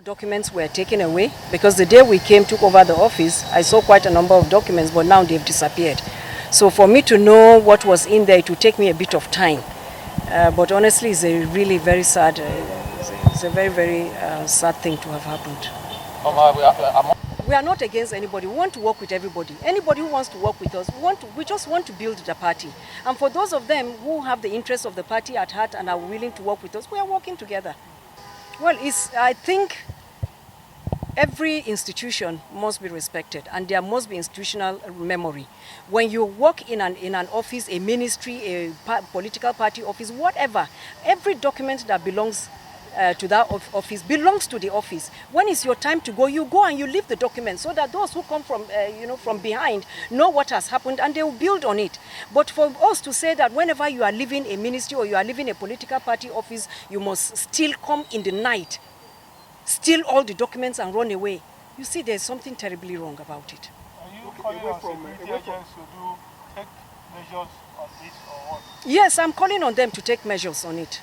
Documents were taken away because the day we took over the office, I saw quite a number of documents, but now they've disappeared. So for me to know what was in there, it would take me a bit of time. But honestly, it's a really very sad, it's a very, very sad thing to have happened. We are not against anybody. We want to work with everybody. Anybody who wants to work with us, we just want to build the party. And for those of them who have the interests of the party at heart and are willing to work with us, we are working together. Well, I think every institution must be respected, and there must be institutional memory. When you work in an office, a ministry, a political party office, whatever, every document that belongs to that office belongs to the office. When it's your time to go, you go and you leave the document so that those who come from from behind know what has happened and they will build on it. But for us to say that whenever you are leaving a ministry or you are leaving a political party office, you must still come in the night, steal all the documents and run away. You see, there's something terribly wrong about it. Are you calling on security agents to take measures on this or what? Yes, I'm calling on them to take measures on it.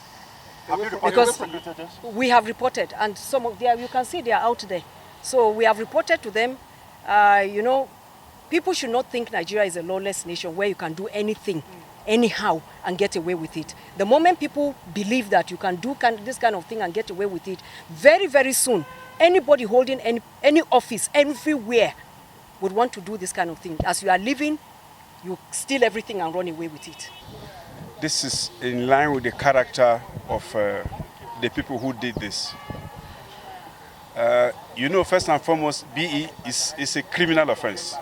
Because we have reported, and some of them, you can see they are out there. So we have reported to them. People should not think Nigeria is a lawless nation where you can do anything, anyhow, and get away with it. The moment people believe that you can do this kind of thing and get away with it, very, very soon, anybody holding any office everywhere would want to do this kind of thing. As you are living, you steal everything and run away with it. This is in line with the character of the people who did this. First and foremost, BE is a criminal offense.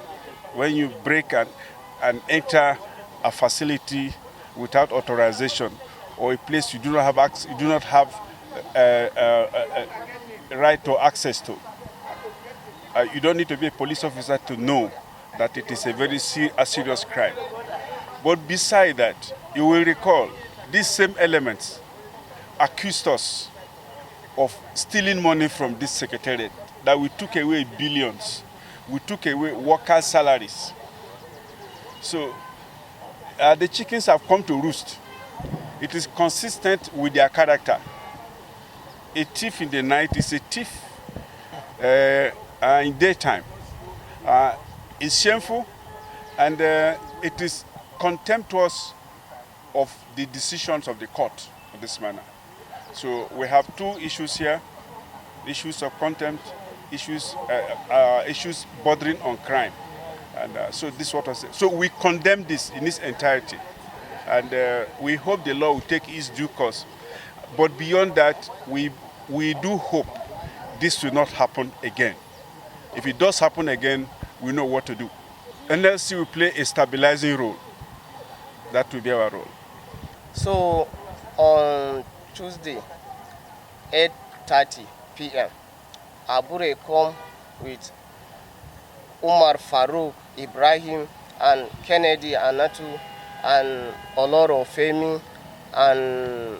When you break and enter a facility without authorization or a place you do not have right to access to, you don't need to be a police officer to know that it is a very serious crime. But beside that, you will recall these same elements accused us of stealing money from this secretariat, that we took away billions, we took away workers' salaries. So the chickens have come to roost. It is consistent with their character. A thief in the night is a thief in daytime. It's shameful, and it is contemptuous of the decisions of the court in this manner. So we have two issues here: issues of contempt, issues bordering on crime, and so this is what I say. So we condemn this in its entirety, and we hope the law will take its due course. But beyond that, we do hope this will not happen again. If it does happen again, we know what to do. NLC will play a stabilizing role. That will be our role. So on Tuesday, 8:30 p.m., Abure come with Umar Farouk, Ibrahim, and Kennedy Anatu, and Oloro Femi, and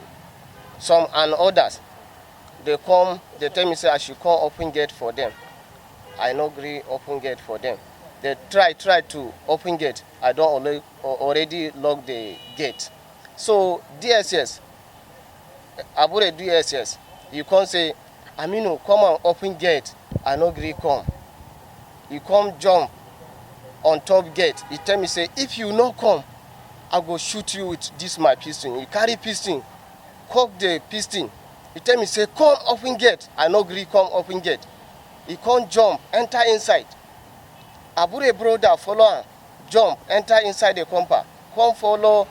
some and others. They come, they tell me say I should come open gate for them. I no agree open gate for them. They try to open gate. I don't already lock the gate. So DSS, Abure DSS, you can't say, Aminu, come and open gate. I no agree come. You come jump on top gate. You tell me say, if you no come, I go shoot you with this my piston. You carry piston, cock the piston. You tell me say, come open gate. I no agree come open gate. You can't jump, enter inside. Abure brother follow him, jump, enter inside the compound. Come follow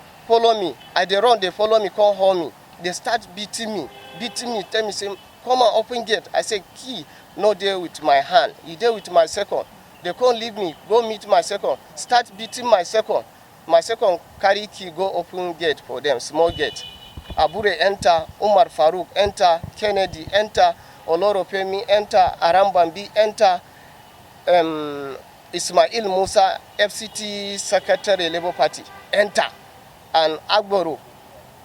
me. I dey run, they follow me, come hold me. They start beating me, tell me, say, come and open gate. I say, key, no there with my hand. He there with my second. They can't leave me, go meet my second. Start beating my second. My second carry key, go open gate for them, small gate. Abure enter, Umar Farouk enter, Kennedy enter, Oloro Femi enter, Arambambi enter, Ismail Musa, FCT Secretary Labour Party, enter. And Abure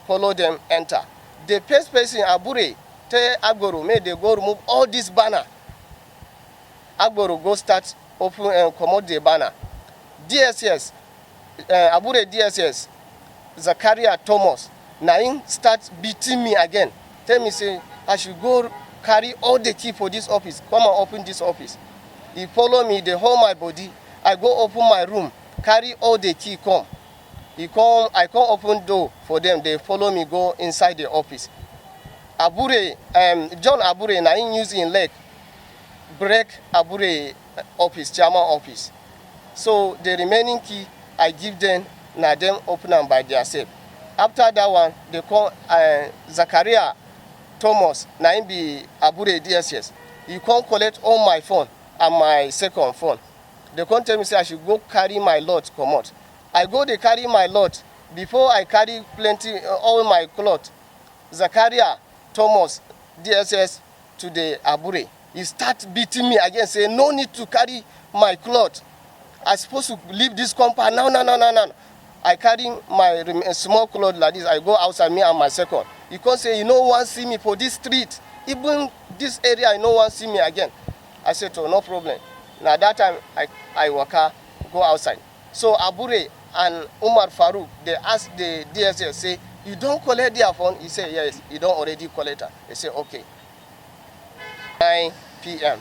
follow them, enter. The first person, Abure, tell Abure, may they go remove all this banner. Abure go start open and commode the banner. DSS, Abure DSS, Secretariat Thomas, now him start beating me again. Tell me say I should go carry all the key for this office. Come and open this office. He follow me, they hold my body. I go open my room, carry all the key, come. I come open door for them. They follow me, go inside the office. Abure, John Abure, now him using leg, break Abure office, chairman office. So the remaining key, I give them, now them open them by themselves. After that one, they call Secretariat Thomas, now him be Abure DSS. He come collect all my phone and my second phone. They come tell me say I should go carry my lot come out. I go they carry my lot. Before I carry plenty all my cloth, Secretariat Thomas DSS to the Abure. He start beating me again, say no need to carry my cloth. I supposed to leave this compound. No. I carry my small cloth like this. I go outside, me and my second. He come say, you no want see me for this street. Even this area, you no want see me again. I said, oh, no problem. Now that time, I waka, go outside. So Abure and Umar Farouk, they ask the DSS, say, you don't collect their phone? He said, yes, you don't already collect it. They say, okay. 9 p.m.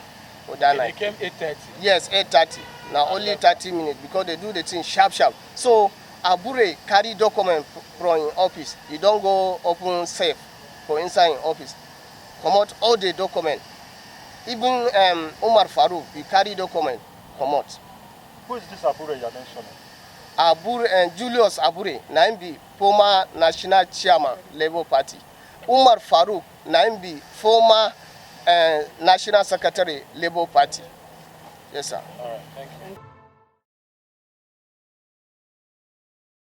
It came 8:30. Yes, 8:30. Now only 30 minutes because they do the thing sharp. So Abure carry document from in office. You don't go open safe for inside in office. Come out all the document. Even Umar Farouk, he carry document, come out. Who is this Abure you're mentioning? Abure and Julius Abure, be former National Chairman, Labour Party. Umar Farouk, be former National Secretary, Labour Party. Yes, sir. All right, thank you.